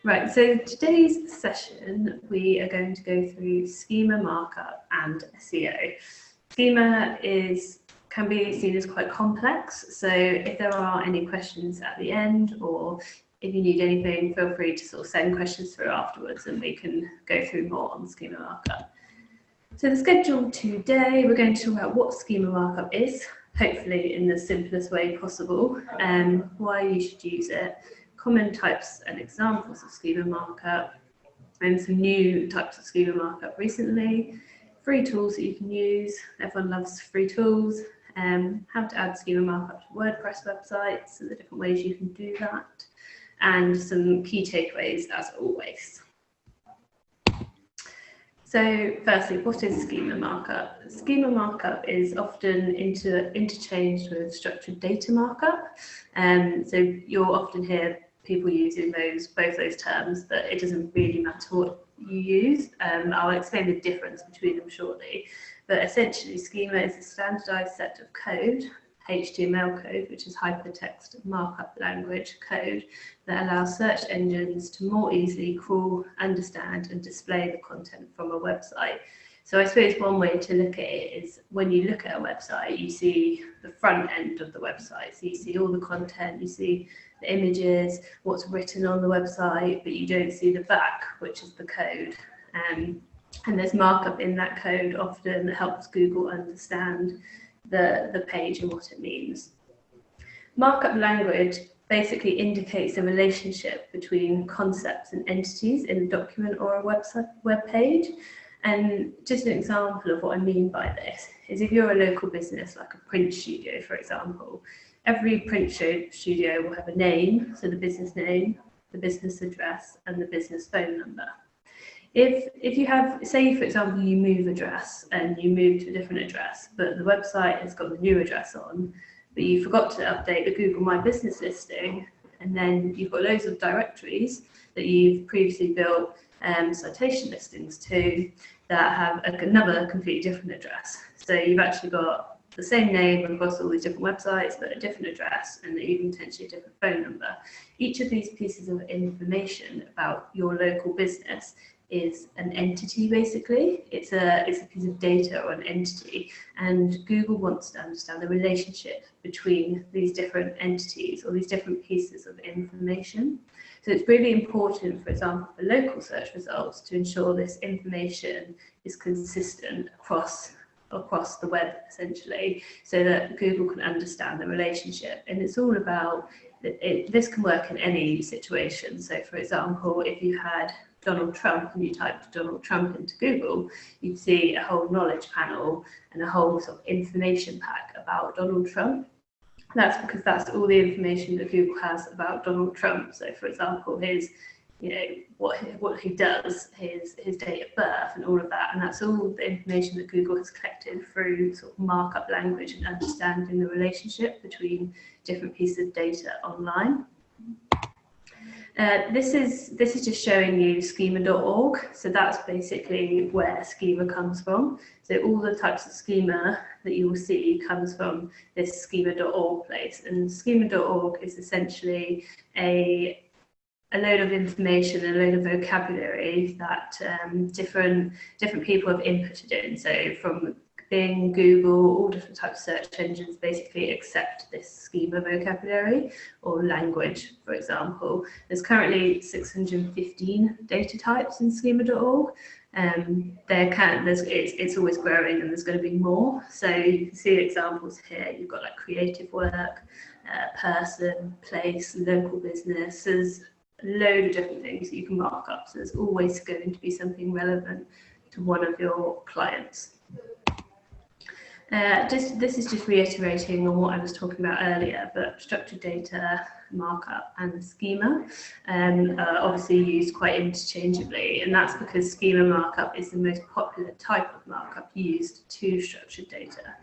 Right, so today's session, we are going to go through schema markup and SEO. Schema can be seen as quite complex, so if there are any questions at the end, or if you need anything, feel free to sort of send questions through afterwards and we can go through more on schema markup. So the schedule today, we're going to talk about what schema markup is, hopefully in the simplest way possible, and why you should use it, common types and examples of schema markup, and some new types of schema markup recently, free tools that you can use, everyone loves free tools, how to add schema markup to WordPress websites, and the different ways you can do that, and some key takeaways as always. So firstly, what is schema markup? Schema markup is often interchanged with structured data markup. So you'll often hear people using both those terms, but it doesn't really matter what you use. I'll explain the difference between them shortly. But essentially, schema is a standardized set of code, HTML code, which is hypertext markup language code, that allows search engines to more easily crawl, understand, and display the content from a website. So I suppose one way to look at it is when you look at a website, you see the front end of the website. So you see all the content, you see the images, what's written on the website, but you don't see the back, which is the code. And there's markup in that code often that helps Google understand the page and what it means. Markup language basically indicates a relationship between concepts and entities in a document or a web page. And just an example of what I mean by this is if you're a local business like a print studio, for example, every print studio will have a name, so the business name, the business address, and the business phone number. If you have, say for example, you move address and you move to a different address, but the website has got the new address on, but you forgot to update the Google My Business listing, and then you've got loads of directories that you've previously built citation listings to that have another completely different address. So you've actually got the same name across all these different websites, but a different address and even potentially a different phone number. Each of these pieces of information about your local business is an entity, basically. It's a piece of data or an entity, and Google wants to understand the relationship between these different entities or these different pieces of information. So it's really important, for example, for local search results to ensure this information is consistent across the web, essentially, so that Google can understand the relationship. And it's all about, this can work in any situation. So for example, if you had Donald Trump and you typed Donald Trump into Google, you'd see a whole knowledge panel and a whole sort of information pack about Donald Trump. That's because that's all the information that Google has about Donald Trump. So for example, his, what he does, his date of birth and all of that. And that's all the information that Google has collected through sort of markup language and understanding the relationship between different pieces of data online. This is just showing you schema.org. So that's basically where schema comes from. So all the types of schema that you will see comes from this schema.org place. And schema.org is essentially a load of information, a load of vocabulary that different people have inputted in. So from Bing, Google, all different types of search engines basically accept this schema vocabulary or language, for example. There's currently 615 data types in schema.org. It's always growing and there's going to be more. So you can see examples here. You've got like creative work, person, place, local business. There's a load of different things that you can mark up. So there's always going to be something relevant to one of your clients. This is just reiterating on what I was talking about earlier, but structured data markup and schema are obviously used quite interchangeably, and that's because schema markup is the most popular type of markup used to structured data.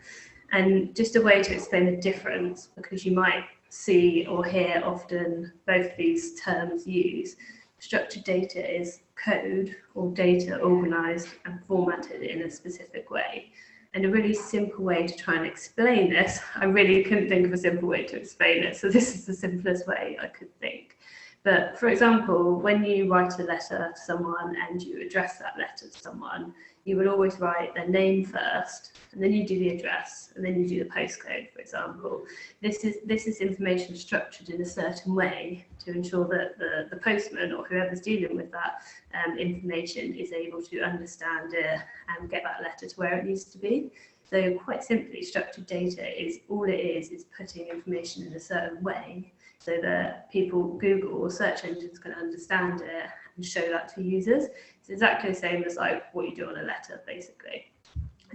And just a way to explain the difference, because you might see or hear often both these terms used. Structured data is code or data organized and formatted in a specific way. And a really simple way to try and explain this, I really couldn't think of a simple way to explain it, so this is the simplest way I could think. But for example, when you write a letter to someone and you address that letter to someone, you would always write their name first, and then you do the address, and then you do the postcode, for example. This is information structured in a certain way to ensure that the postman or whoever's dealing with that information is able to understand it and get that letter to where it needs to be. So quite simply, structured data is all it is putting information in a certain way so that people, Google or search engines can understand it and show that to users. It's exactly the same as like what you do on a letter, basically.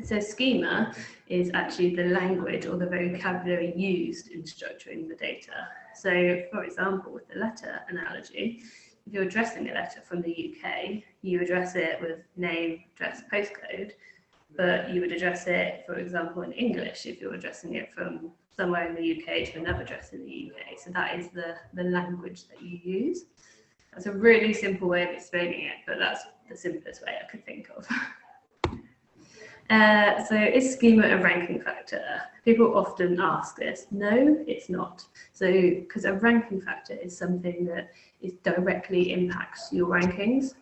So schema is actually the language or the vocabulary used in structuring the data. So for example, with the letter analogy, if you're addressing a letter from the UK, you address it with name, address, postcode, but you would address it, for example, in English if you're addressing it from somewhere in the UK to another address in the UK. So that is the language that you use. That's a really simple way of explaining it, but that's the simplest way I could think of. So is schema a ranking factor? People often ask this. No, it's not. So because a ranking factor is something that directly impacts your rankings.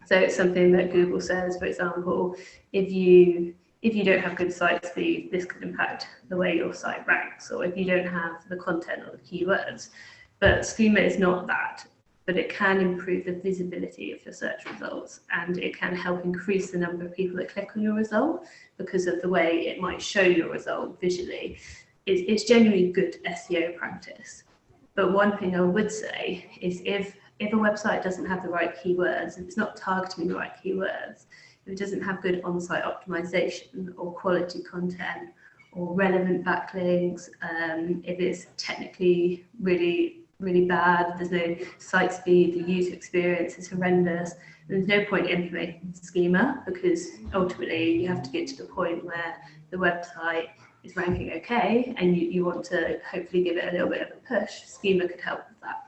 So it's something that Google says, for example, if you don't have good site speed, this could impact the way your site ranks, or if you don't have the content or the keywords. But schema is not that, but it can improve the visibility of your search results, and it can help increase the number of people that click on your result because of the way it might show your result visually. It's generally good SEO practice. But one thing I would say is if a website doesn't have the right keywords, if it's not targeting the right keywords, if it doesn't have good on-site optimization or quality content or relevant backlinks, if it's technically really bad, there's no site speed, the user experience is horrendous, there's no point implementing schema, because ultimately you have to get to the point where the website is ranking okay and you want to hopefully give it a little bit of a push. Schema could help with that.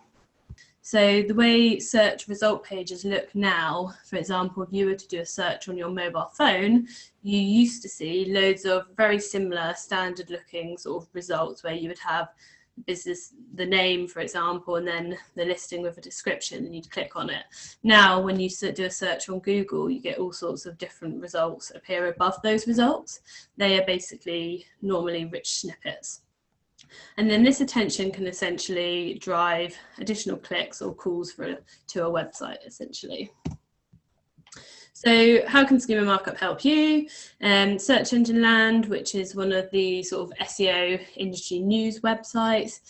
So the way search result pages look now, for example, if you were to do a search on your mobile phone, you used to see loads of very similar standard looking sort of results where you would have business, the name, for example, and then the listing with a description, and you'd click on it. Now, when you do a search on Google, you get all sorts of different results appear above those results. They are basically normally rich snippets. And then this attention can essentially drive additional clicks or calls to a website, essentially. So how can Schema Markup help you? Search Engine Land, which is one of the sort of SEO industry news websites,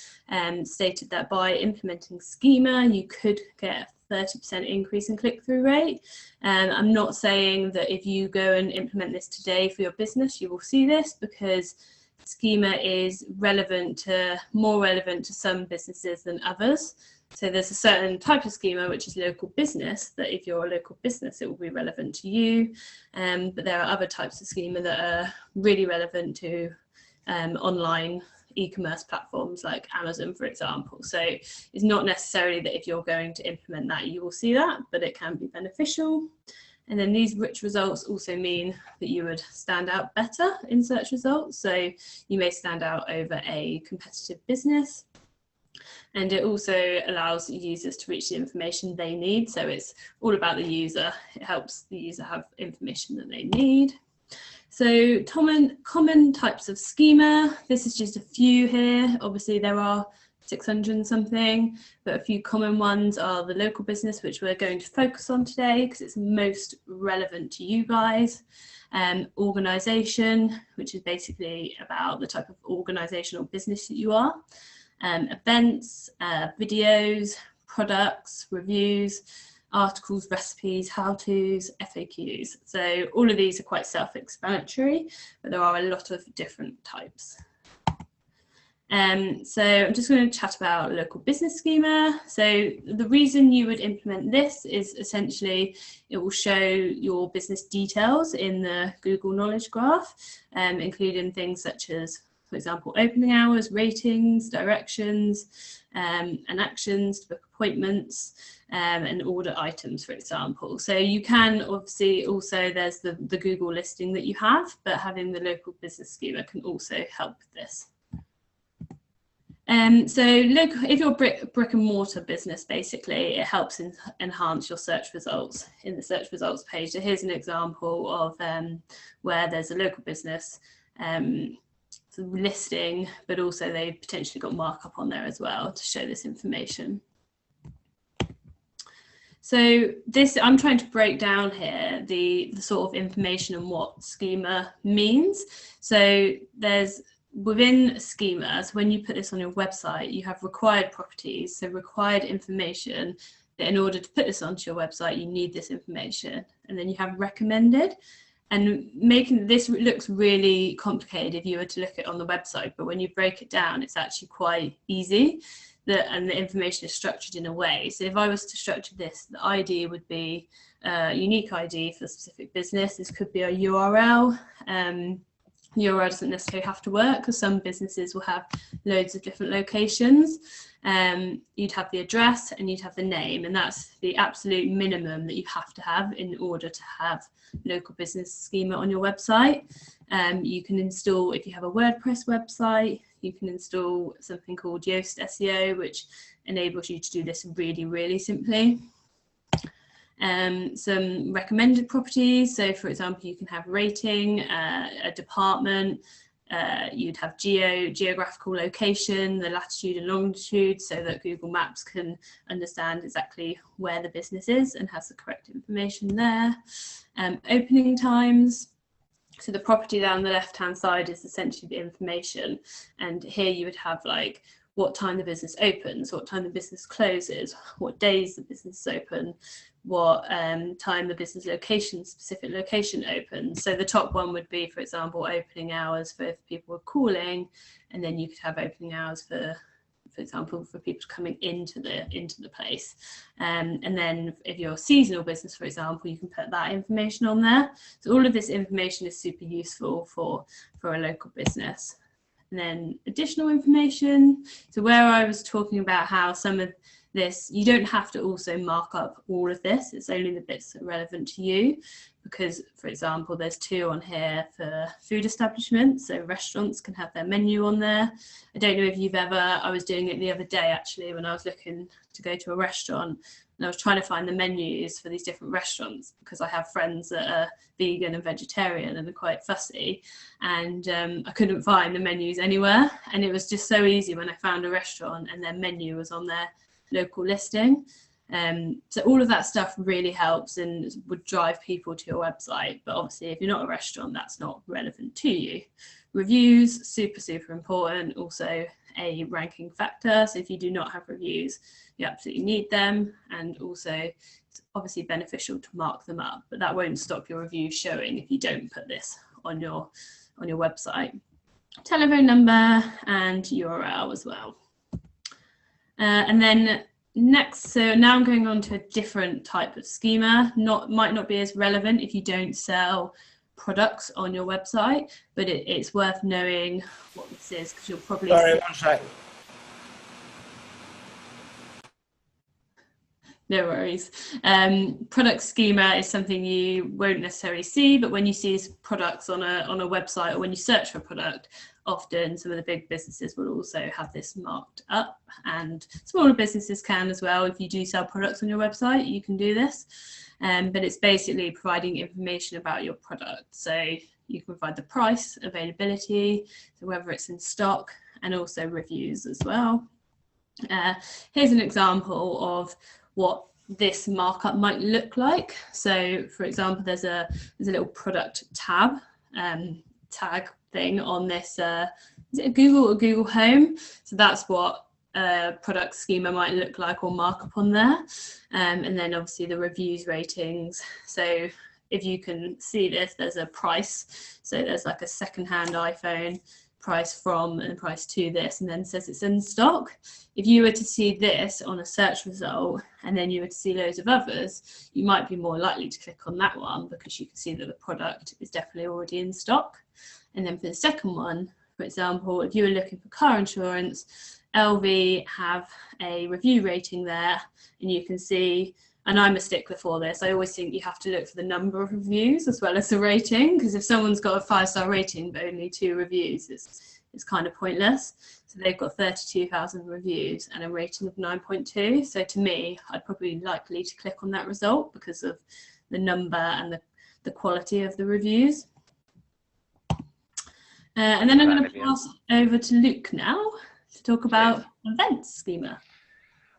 stated that by implementing Schema, you could get a 30% increase in click-through rate. I'm not saying that if you go and implement this today for your business, you will see this, because Schema is more relevant to some businesses than others. So there's a certain type of schema which is local business, that if you're a local business it will be relevant to you, but there are other types of schema that are really relevant to online e-commerce platforms like Amazon, for example. So it's not necessarily that if you're going to implement that you will see that, but it can be beneficial. And then these rich results also mean that you would stand out better in search results. So you may stand out over a competitive business. And it also allows users to reach the information they need. So it's all about the user. It helps the user have information that they need. So common types of schema. This is just a few here. Obviously there are 600 and something, but a few common ones are the local business, which we're going to focus on today because it's most relevant to you guys. Organization, which is basically about the type of organization or business that you are. Events, videos, products, reviews, articles, recipes, how-tos, FAQs. So all of these are quite self-explanatory, but there are a lot of different types. So I'm just going to chat about local business schema. So the reason you would implement this is essentially it will show your business details in the Google Knowledge Graph, including things such as, for example, opening hours, ratings, directions, and actions to book appointments, and order items, for example. So you can obviously also, there's the Google listing that you have, but having the local business schema can also help with this. So look, if you're brick and mortar business, basically, it helps enhance your search results in the search results page. So here's an example of where there's a local business listing, but also they've potentially got markup on there as well to show this information. So this, I'm trying to break down here the sort of information and what schema means. So there's within schemas, when you put this on your website, you have required properties, so required information that in order to put this onto your website, you need this information. And then you have recommended, and making this looks really complicated if you were to look at it on the website, but when you break it down, it's actually quite easy. And the information is structured in a way. So if I was to structure this, the ID would be a unique ID for a specific business. This could be a URL. URL doesn't necessarily have to work because some businesses will have loads of different locations. You'd have the address and you'd have the name, and that's the absolute minimum that you have to have in order to have local business schema on your website. You can install, if you have a WordPress website, you can install something called Yoast SEO, which enables you to do this really, really simply. Some recommended properties. So for example, you can have rating, a department, you'd have geographical location, the latitude and longitude, so that Google Maps can understand exactly where the business is and has the correct information there. Opening times. So the property down the left hand side is essentially the information, and here you would have like what time the business opens, what time the business closes, what days the business is open, what time the business specific location opens. So the top one would be, for example, opening hours for if people are calling, and then you could have opening hours for example, for people coming into the place. And then if you're a seasonal business, for example, you can put that information on there. So all of this information is super useful for a local business. And then additional information. So where I was talking about how some of this, you don't have to also mark up all of this. It's only the bits that are relevant to you, because, for example, there's 2 on here for food establishments. So restaurants can have their menu on there. I don't know if you've ever, I was doing it the other day actually when I was looking to go to a restaurant, and I was trying to find the menus for these different restaurants because I have friends that are vegan and vegetarian and are quite fussy, and I couldn't find the menus anywhere. And it was just so easy when I found a restaurant and their menu was on their local listing. So all of that stuff really helps and would drive people to your website. But obviously, if you're not a restaurant, that's not relevant to you. Reviews, super, super important. Also a ranking factor. So if you do not have reviews, you absolutely need them. And also it's obviously beneficial to mark them up, but that won't stop your review showing if you don't put this on your website. Telephone number and URL as well. And then next, so now I'm going on to a different type of schema. Might not be as relevant if you don't sell products on your website, but it's worth knowing what this is, because you'll probably... Sorry, one second. No worries. Product schema is something you won't necessarily see, but when you see products on a website, or when you search for a product, often some of the big businesses will also have this marked up, and smaller businesses can as well. If you do sell products on your website, you can do this, but it's basically providing information about your product. So you can provide the price, availability, so whether it's in stock, and also reviews as well. Here's an example of what this markup might look like. So for example, there's a little product tab tag thing on this, is it a Google Home? So that's what product schema might look like, or markup on there. And then obviously the reviews, ratings. So if you can see this, there's a price. So there's like a secondhand iPhone, price from and price to this, and then says it's in stock. If you were to see this on a search result and then you were to see loads of others, you might be more likely to click on that one because you can see that the product is definitely already in stock. And then for the second one, for example, if you were looking for car insurance, LV have a review rating there, and you can see, and I'm a stickler for this, I always think you have to look for the number of reviews as well as the rating, because if someone's got a 5-star rating but only 2 reviews, it's it's kind of pointless. So they've got 32,000 reviews and a rating of 9.2. So to me, I'd probably likely to click on that result because of the number and the quality of the reviews. And then I'm going to pass over to Luke now to talk about events schema.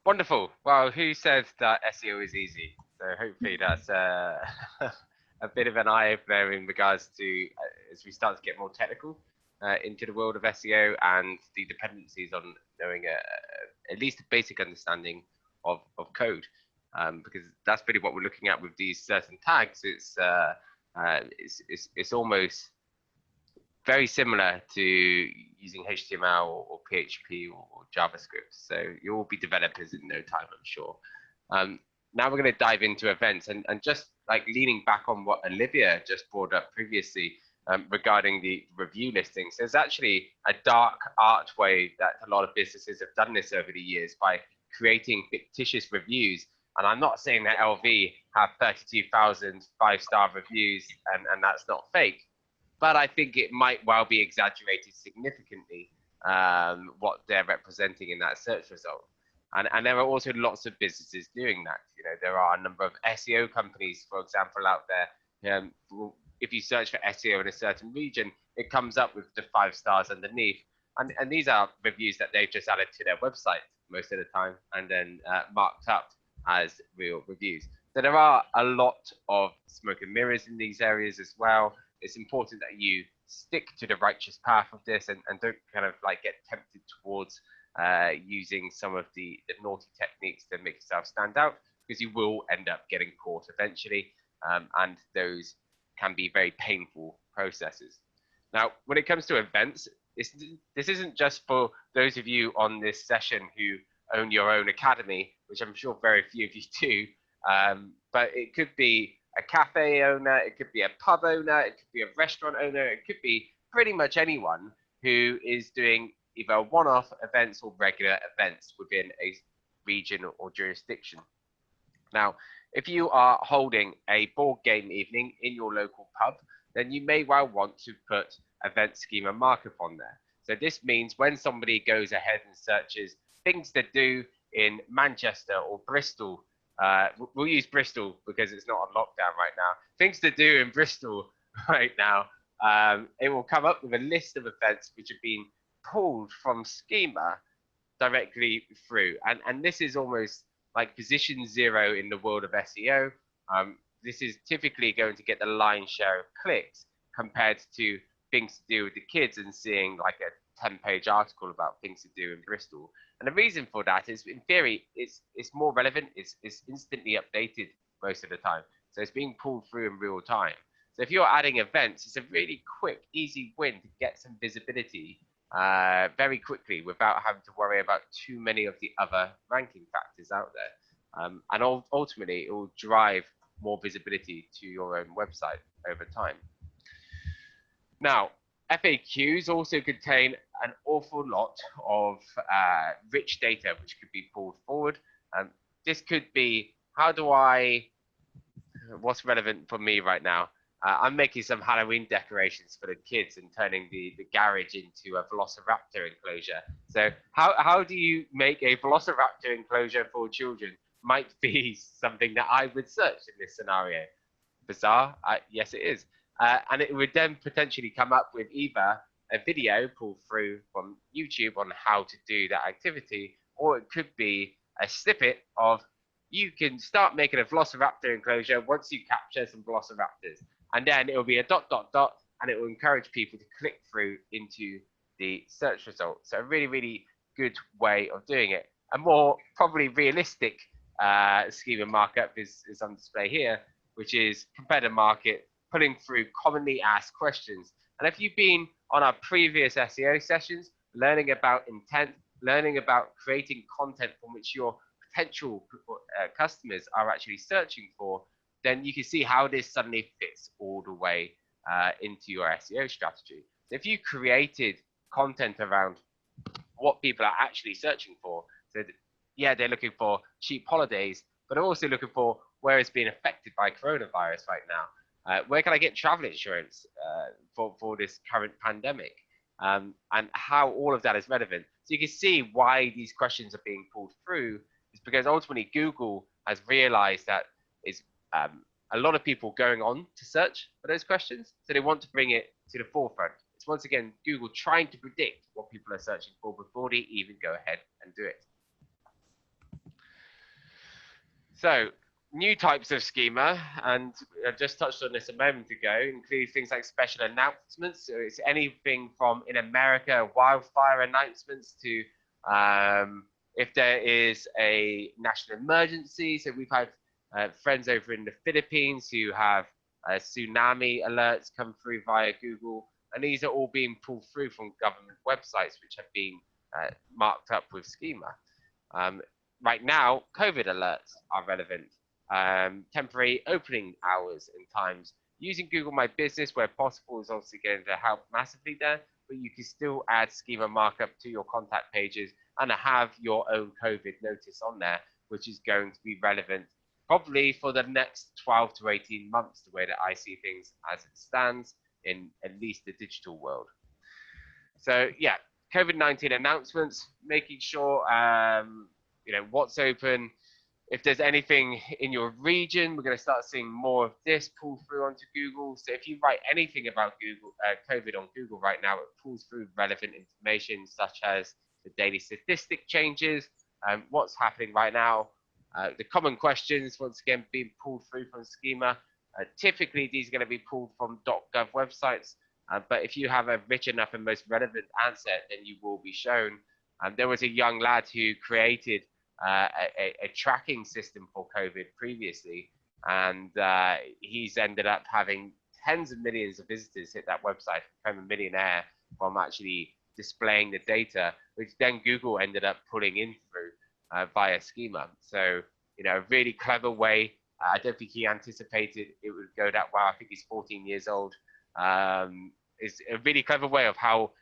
Wonderful. Well, who said that SEO is easy? So hopefully that's a bit of an eye-opener in regards to as we start to get more technical into the world of SEO and the dependencies on knowing at least a basic understanding of code, because that's really what we're looking at with these certain tags. It's almost very similar to using HTML or PHP or JavaScript. So you'll all be developers in no time, I'm sure. Now we're going to dive into events and just like leaning back on what Olivia just brought up previously regarding the review listings. There's actually a dark art way that a lot of businesses have done this over the years by creating fictitious reviews. And I'm not saying that LV have 32,000 5-star reviews and that's not fake. But I think it might well be exaggerated significantly what they're representing in that search result. And there are also lots of businesses doing that. You know, there are a number of SEO companies, for example, out there. If you search for SEO in a certain region, it comes up with the 5 stars underneath. And these are reviews that they've just added to their website most of the time and then marked up as real reviews. So there are a lot of smoke and mirrors in these areas as well. It's important that you stick to the righteous path of this and don't kind of like get tempted towards using some of the naughty techniques to make yourself stand out, because you will end up getting caught eventually, and those can be very painful processes. Now, when it comes to events, this isn't just for those of you on this session who own your own academy, which I'm sure very few of you do, but it could be a cafe owner, it could be a pub owner, it could be a restaurant owner, it could be pretty much anyone who is doing either one-off events or regular events within a region or jurisdiction. Now, if you are holding a board game evening in your local pub, then you may well want to put event schema markup on there. So this means when somebody goes ahead and searches things to do in Manchester or Bristol, we'll use Bristol because it's not on lockdown right now. Things to do in Bristol right now, it will come up with a list of events which have been pulled from schema directly through. And this is almost like position 0 in the world of SEO. This is typically going to get the lion's share of clicks compared to things to do with the kids and seeing like a 10-page article about things to do in Bristol. And the reason for that is, in theory, it's more relevant, it's instantly updated most of the time. So it's being pulled through in real time. So if you're adding events, it's a really quick, easy win to get some visibility very quickly without having to worry about too many of the other ranking factors out there. And ultimately, it will drive more visibility to your own website over time. Now, FAQs also contain an awful lot of rich data which could be pulled forward. This could be, what's relevant for me right now? I'm making some Halloween decorations for the kids and turning the garage into a Velociraptor enclosure. So how do you make a Velociraptor enclosure for children might be something that I would search in this scenario. Bizarre? Yes, it is. And it would then potentially come up with either a video pulled through from YouTube on how to do that activity, or it could be a snippet of you can start making a Velociraptor enclosure once you capture some Velociraptors. And then it will be a ... and it will encourage people to click through into the search results. So a really, really good way of doing it. A more probably realistic schema markup is on display here, which is competitor market, pulling through commonly asked questions. And if you've been on our previous SEO sessions, learning about intent, learning about creating content from which your potential customers are actually searching for, then you can see how this suddenly fits all the way into your SEO strategy. So if you created content around what people are actually searching for, so yeah, they're looking for cheap holidays, but they're also looking for where it's being affected by coronavirus right now. Where can I get travel insurance for this current pandemic? and how all of that is relevant. So you can see why these questions are being pulled through is because ultimately Google has realized that it's a lot of people going on to search for those questions, so they want to bring it to the forefront. It's once again Google trying to predict what people are searching for before they even go ahead and do it. So new types of schema, and I just touched on this a moment ago, include things like special announcements. So it's anything from, in America, wildfire announcements to if there is a national emergency. So we've had friends over in the Philippines who have tsunami alerts come through via Google, and these are all being pulled through from government websites which have been marked up with schema. Right now, COVID alerts are relevant. Temporary opening hours and times. Using Google My Business where possible is obviously going to help massively there, but you can still add schema markup to your contact pages and have your own COVID notice on there, which is going to be relevant probably for the next 12 to 18 months, the way that I see things as it stands in at least the digital world. So yeah, COVID-19 announcements, making sure you know what's open. If there's anything in your region, we're going to start seeing more of this pull through onto Google. So if you write anything about Google, COVID on Google right now, it pulls through relevant information such as the daily statistic changes, what's happening right now, the common questions, once again, being pulled through from schema. Typically, these are going to be pulled from .gov websites, but if you have a rich enough and most relevant answer, then you will be shown. There was a young lad who created a tracking system for COVID previously, and he's ended up having tens of millions of visitors hit that website, become a millionaire from actually displaying the data, which then Google ended up pulling in through via schema. So, you know, a really clever way. I don't think he anticipated it would go that well. I think he's 14 years old. It's a really clever way of how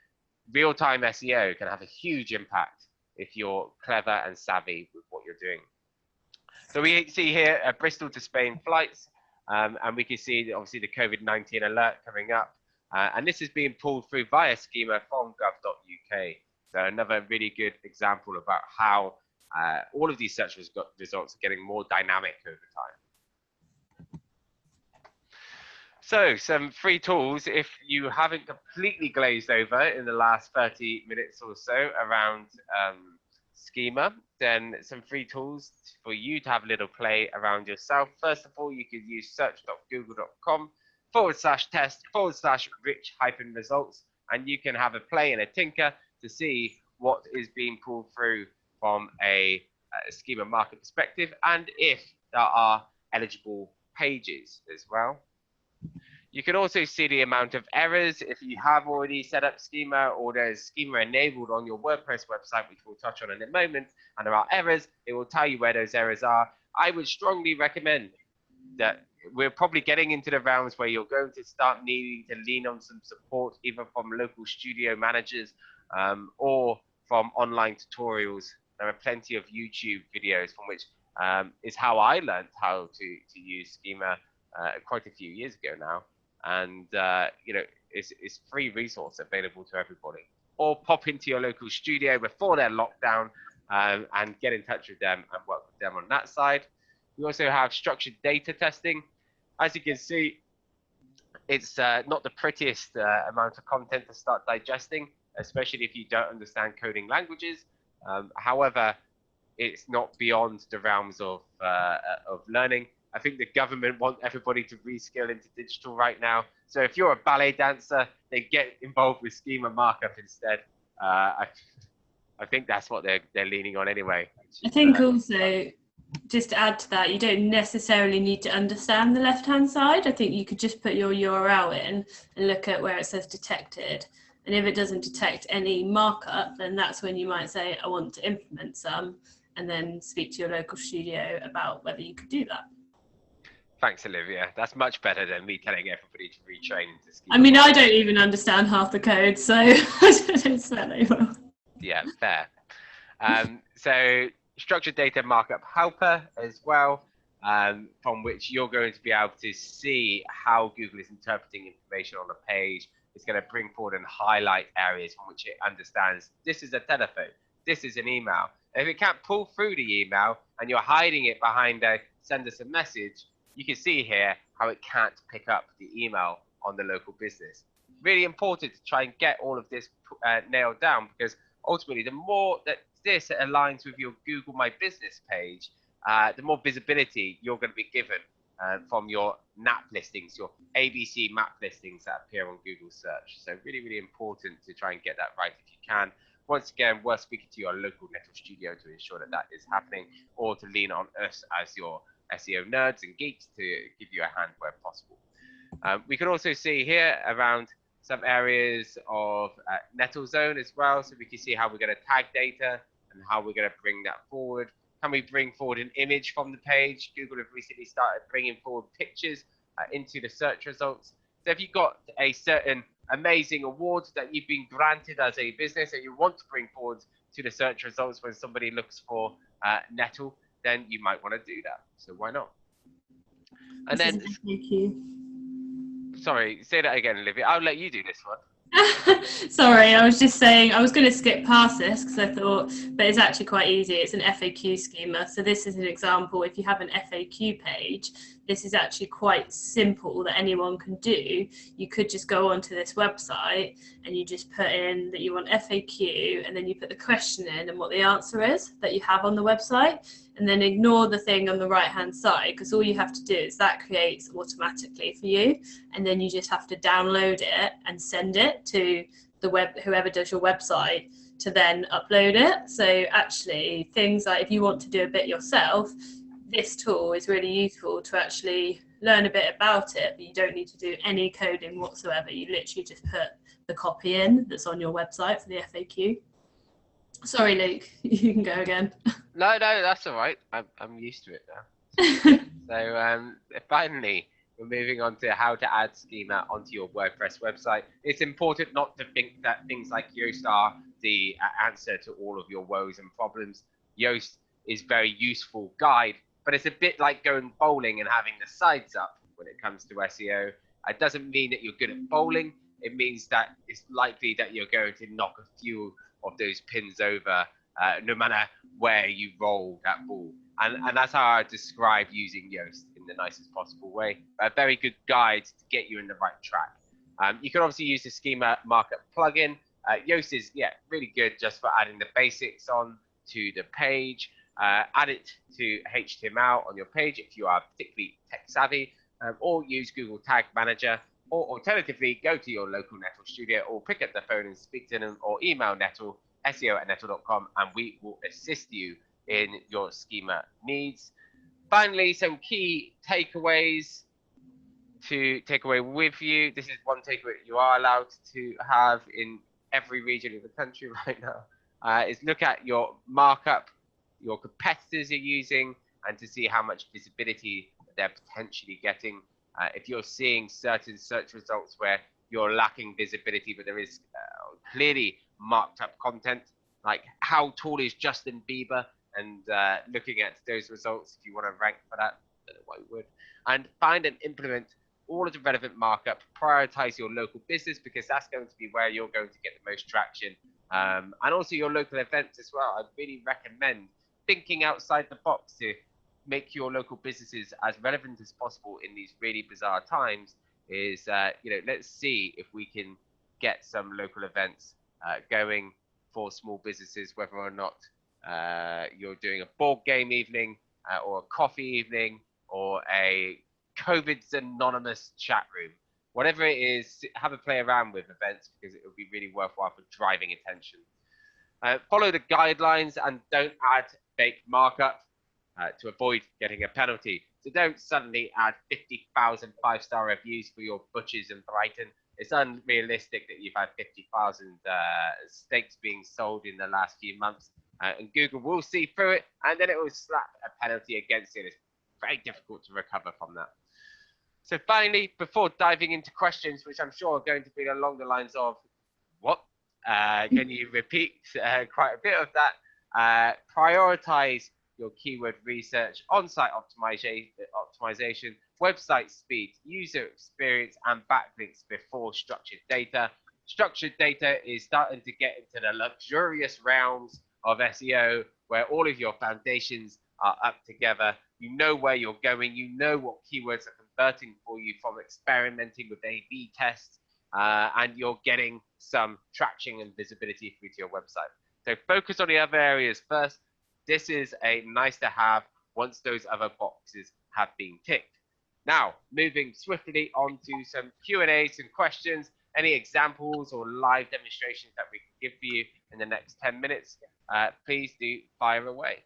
real-time SEO can have a huge impact if you're clever and savvy with what you're doing. So we see here Bristol to Spain flights, and we can see obviously the COVID-19 alert coming up. And this is being pulled through via schema from gov.uk. So another really good example about how all of these search results are getting more dynamic over time. So some free tools, if you haven't completely glazed over in the last 30 minutes or so around schema, then some free tools for you to have a little play around yourself. First of all, you could use search.google.com/rich-results, and you can have a play and a tinker to see what is being pulled through from a schema market perspective, and if there are eligible pages as well. You can also see the amount of errors if you have already set up schema or there's schema enabled on your WordPress website, which we'll touch on in a moment, and there are errors. It will tell you where those errors are. I would strongly recommend that we're probably getting into the realms where you're going to start needing to lean on some support, either from local studio managers or from online tutorials. There are plenty of YouTube videos from which is how I learned how to use schema quite a few years ago now. And you know, it's free resource available to everybody. Or pop into your local studio before they're locked down and get in touch with them and work with them on that side. We also have structured data testing. As you can see, it's not the prettiest amount of content to start digesting, especially if you don't understand coding languages. However, it's not beyond the realms of learning. I think the government want everybody to reskill into digital right now. So if you're a ballet dancer, then get involved with schema markup instead. I think that's what they're leaning on anyway. I think also, just to add to that, you don't necessarily need to understand the left-hand side. I think you could just put your URL in and look at where it says detected. And if it doesn't detect any markup, then that's when you might say, I want to implement some, and then speak to your local studio about whether you could do that. Thanks, Olivia. That's much better than me telling everybody to retrain into schema. I mean, I don't even understand half the code, so I don't expect they will. Yeah, fair. So structured data markup helper as well, from which you're going to be able to see how Google is interpreting information on a page it's going to bring forward and highlight areas from which it understands this is a telephone, this is an email. And if it can't pull through the email and you're hiding it behind a send us a message, you can see here how it can't pick up the email on the local business. Really important to try and get all of this nailed down, because ultimately the more that this aligns with your Google My Business page, the more visibility you're going to be given from your map listings, your ABC map listings that appear on Google search. So really, really important to try and get that right if you can. Once again, worth speaking to your local Nettle studio to ensure that that is happening, or to lean on us as your SEO nerds and geeks to give you a hand where possible. We can also see here around some areas of Nettle Zone as well, so we can see how we're going to tag data and how we're going to bring that forward. Can we bring forward an image from the page? Google have recently started bringing forward pictures into the search results. So if you've got a certain amazing award that you've been granted as a business and you want to bring forward to the search results when somebody looks for Nettle, then you might want to do that. So why not? And then, sorry, say that again, Olivia. I'll let you do this one. Sorry, I was just saying, I was going to skip past this because I thought, but it's actually quite easy. It's an FAQ schema. So this is an example. If you have an FAQ page, this is actually quite simple that anyone can do. You could just go onto this website and you just put in that you want FAQ, and then you put the question in and what the answer is that you have on the website, and then ignore the thing on the right hand side, because all you have to do is that creates automatically for you, and then you just have to download it and send it to the whoever does your website to then upload it. So actually things like if you want to do a bit yourself, this tool is really useful to actually learn a bit about it, but you don't need to do any coding whatsoever. You literally just put the copy in that's on your website for the FAQ. Sorry, Luke, you can go again. No, that's all right. I'm used to it now. So finally, we're moving on to how to add schema onto your WordPress website. It's important not to think that things like Yoast are the answer to all of your woes and problems. Yoast is a very useful guide, but it's a bit like going bowling and having the sides up when it comes to SEO. It doesn't mean that you're good at bowling. It means that it's likely that you're going to knock a few of those pins over, no matter where you roll that ball. And that's how I describe using Yoast in the nicest possible way. A very good guide to get you in the right track. You can obviously use the Schema Markup plugin. Yoast is really good just for adding the basics on to the page. Add it to HTML on your page if you are particularly tech savvy, or use Google Tag Manager, or alternatively go to your local Nettle studio or pick up the phone and speak to them, or email Nettle, seo@nettle.com, and we will assist you in your schema needs. Finally, some key takeaways to take away with you. This is one takeaway you are allowed to have in every region of the country right now, is look at your markup your competitors are using and to see how much visibility they're potentially getting. If you're seeing certain search results where you're lacking visibility, but there is clearly marked up content, like how tall is Justin Bieber, and looking at those results, if you want to rank for that, I don't know why you would, and find and implement all of the relevant markup, prioritize your local business, because that's going to be where you're going to get the most traction, and also your local events as well. I really recommend thinking outside the box to make your local businesses as relevant as possible in these really bizarre times. Is let's see if we can get some local events going for small businesses, whether or not you're doing a board game evening or a coffee evening or a COVID's anonymous chat room. Whatever it is, have a play around with events, because it will be really worthwhile for driving attention. Follow the guidelines and don't add fake markup to avoid getting a penalty. So don't suddenly add 50,000 5-star reviews for your butchers in Brighton. It's unrealistic that you've had 50,000 steaks being sold in the last few months. And Google will see through it, and then it will slap a penalty against it. It's very difficult to recover from that. So finally, before diving into questions, which I'm sure are going to be along the lines of, what? Can you repeat quite a bit of that? Prioritize your keyword research, on-site optimization, website speed, user experience, and backlinks before structured data. Structured data is starting to get into the luxurious realms of SEO, where all of your foundations are up together. You know where you're going. You know what keywords are converting for you from experimenting with A/B tests, and you're getting some traction and visibility through to your website. So focus on the other areas first. This is a nice to have once those other boxes have been ticked. Now, moving swiftly on to some Q&As and questions. Any examples or live demonstrations that we can give for you in the next 10 minutes, please do fire away.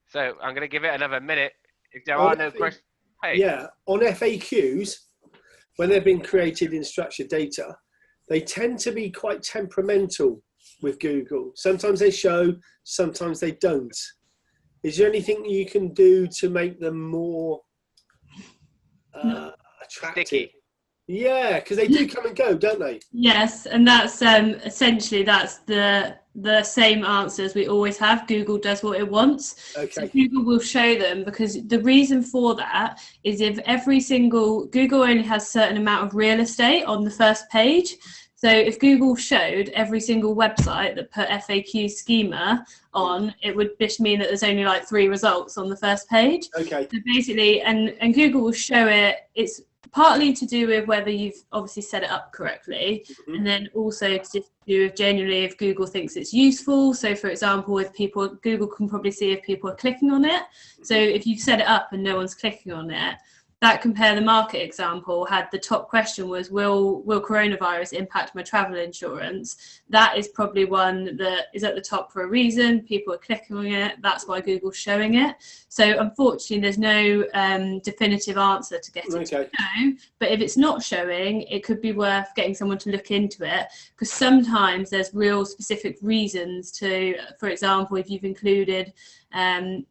So I'm going to give it another minute. If there are no questions, hey. Yeah, on FAQs, when they've been created in structured data, they tend to be quite temperamental with Google. Sometimes they show, sometimes they don't. Is there anything you can do to make them more attractive? Sticky. Yeah, because they do come and go, don't they? Yes, and that's essentially that's the same answer as we always have. Google does what it wants. Okay. So Google will show them, because the reason for that is if Google only has a certain amount of real estate on the first page. So if Google showed every single website that put FAQ schema on, it would mean that there's only like 3 results on the first page. Okay. So basically, and Google will show it. It's partly to do with whether you've obviously set it up correctly, and then also to do with genuinely if Google thinks it's useful. So for example, if people, Google can probably see if people are clicking on it. So if you've set it up and no one's clicking on it, that Compare the Market example had the top question was, will coronavirus impact my travel insurance? That is probably one that is at the top for a reason. People are clicking on it. That's why Google's showing it. So unfortunately, there's no definitive answer to get it to know. But if it's not showing, it could be worth getting someone to look into it, because sometimes there's real specific reasons to, for example, if you've included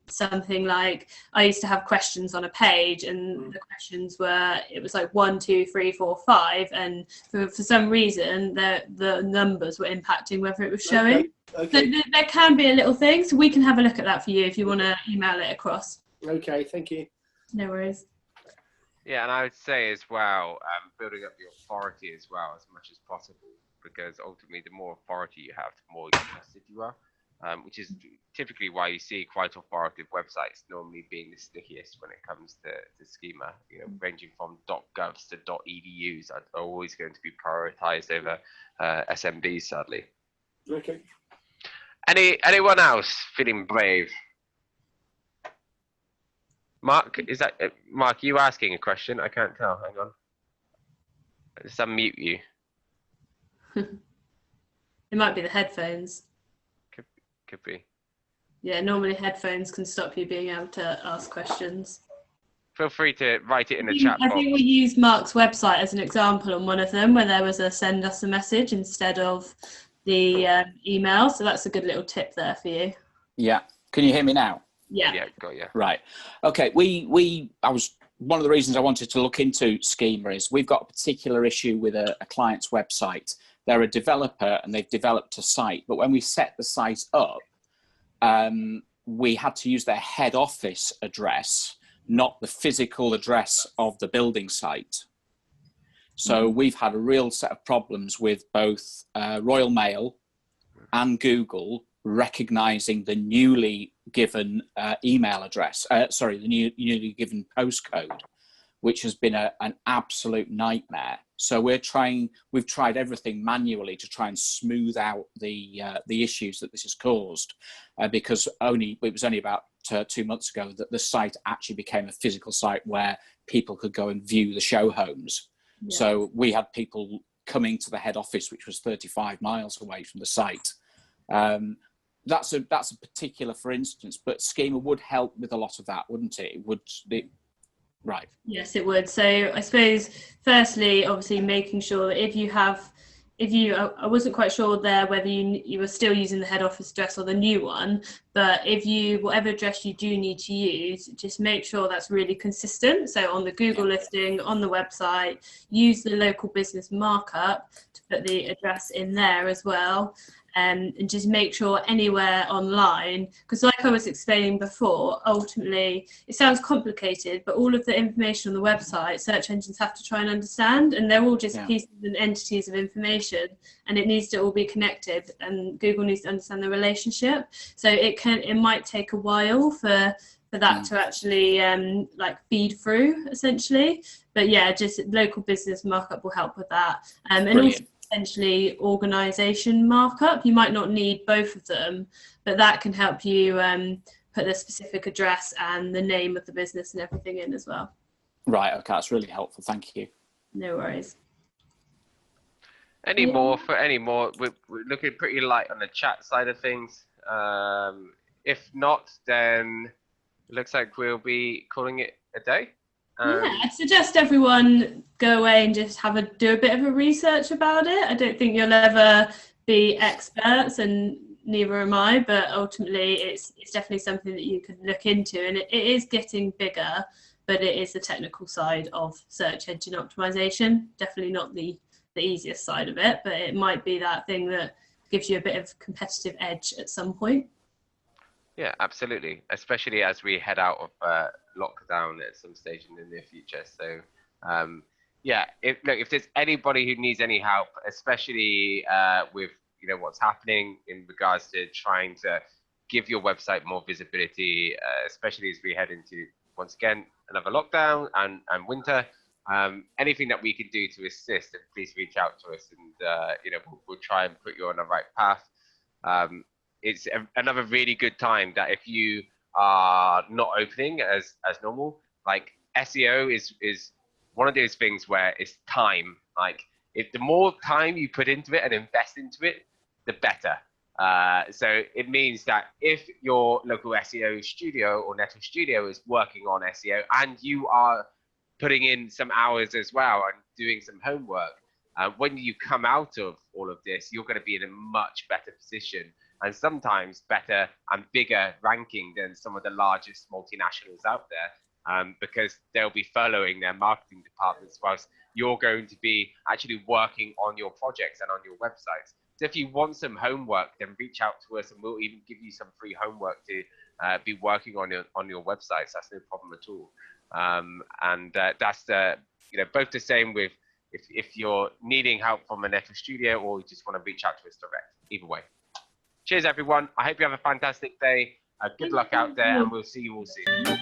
something like, I used to have questions on a page, and the questions were, it was like 1, 2, 3, 4, 5, and for some reason the numbers were impacting whether it was showing. Okay. So there can be a little thing, so we can have a look at that for you if you want to email it across. Okay, thank you. No worries. Yeah, and I would say as well, building up your authority as well as much as possible, because ultimately the more authority you have, the more trusted you are. Which is typically why you see quite authoritative websites normally being the stickiest when it comes to schema. You know, ranging from .govs to .edus are always going to be prioritized over SMBs, sadly. Okay. Anyone else feeling brave? Mark, is that Mark? You asking a question? I can't tell. Hang on. Let's unmute you. It might be the headphones. Could be. Yeah, normally headphones can stop you being able to ask questions. Feel free to write it in the chat box. I think we used Mark's website as an example on one of them, where there was a send us a message instead of the email. So that's a good little tip there for you. Yeah. Can you hear me now? Yeah. Yeah, got you. Right. Okay. One of the reasons I wanted to look into Schema is we've got a particular issue with a client's website. They're a developer and they've developed a site, but when we set the site up, we had to use their head office address, not the physical address of the building site. So we've had a real set of problems with both Royal Mail and Google recognizing the newly given email address, the newly given postcode, which has been an absolute nightmare. So we've tried everything manually to try and smooth out the issues that this has caused, because it was only about 2 months ago that the site actually became a physical site where people could go and view the show homes. Yeah. So we had people coming to the head office, which was 35 miles away from the site. That's a particular, for instance, but Schema would help with a lot of that, wouldn't it? Right. Yes, it would. So I suppose, firstly, obviously making sure that if you have I wasn't quite sure there whether you were still using the head office address or the new one, but whatever address you do need to use, just make sure that's really consistent. So on the Google listing, on the website, use the local business markup to put the address in there as well. And just make sure anywhere online, because like I was explaining before, ultimately it sounds complicated, but all of the information on the website, search engines have to try and understand, and they're all just pieces and entities of information, and it needs to all be connected, and Google needs to understand the relationship. So it might take a while for that to actually like feed through essentially. But yeah, just local business markup will help with that. And also potentially organization markup. You might not need both of them, but that can help you put the specific address and the name of the business and everything in as well. Right, okay, that's really helpful. Thank you. No worries. Any more? We're looking pretty light on the chat side of things. If not, then it looks like we'll be calling it a day. Yeah, I'd suggest everyone go away and just do a bit of a research about it. I don't think you'll ever be experts, and neither am I, but ultimately it's definitely something that you could look into, and it is getting bigger, but it is the technical side of search engine optimization. Definitely not the easiest side of it, but it might be that thing that gives you a bit of competitive edge at some point. Yeah, absolutely. Especially as we head out of lockdown at some stage in the near future. So, yeah, if there's anybody who needs any help, especially with what's happening in regards to trying to give your website more visibility, especially as we head into once again another lockdown and winter. Anything that we can do to assist, then please reach out to us, and we'll try and put you on the right path. It's another really good time that if you are not opening as normal, like SEO is one of those things where it's time. Like the more time you put into it and invest into it, the better. So it means that if your local SEO studio or Netto Studio is working on SEO and you are putting in some hours as well and doing some homework, when you come out of all of this, you're going to be in a much better position, and sometimes better and bigger ranking than some of the largest multinationals out there, because they'll be following their marketing departments whilst you're going to be actually working on your projects and on your websites. So if you want some homework, then reach out to us and we'll even give you some free homework to be working on your websites. That's no problem at all. That's both the same with if you're needing help from a Netto Studio or you just want to reach out to us direct. Either way. Cheers, everyone. I hope you have a fantastic day. Good luck out there, and we'll see you all soon.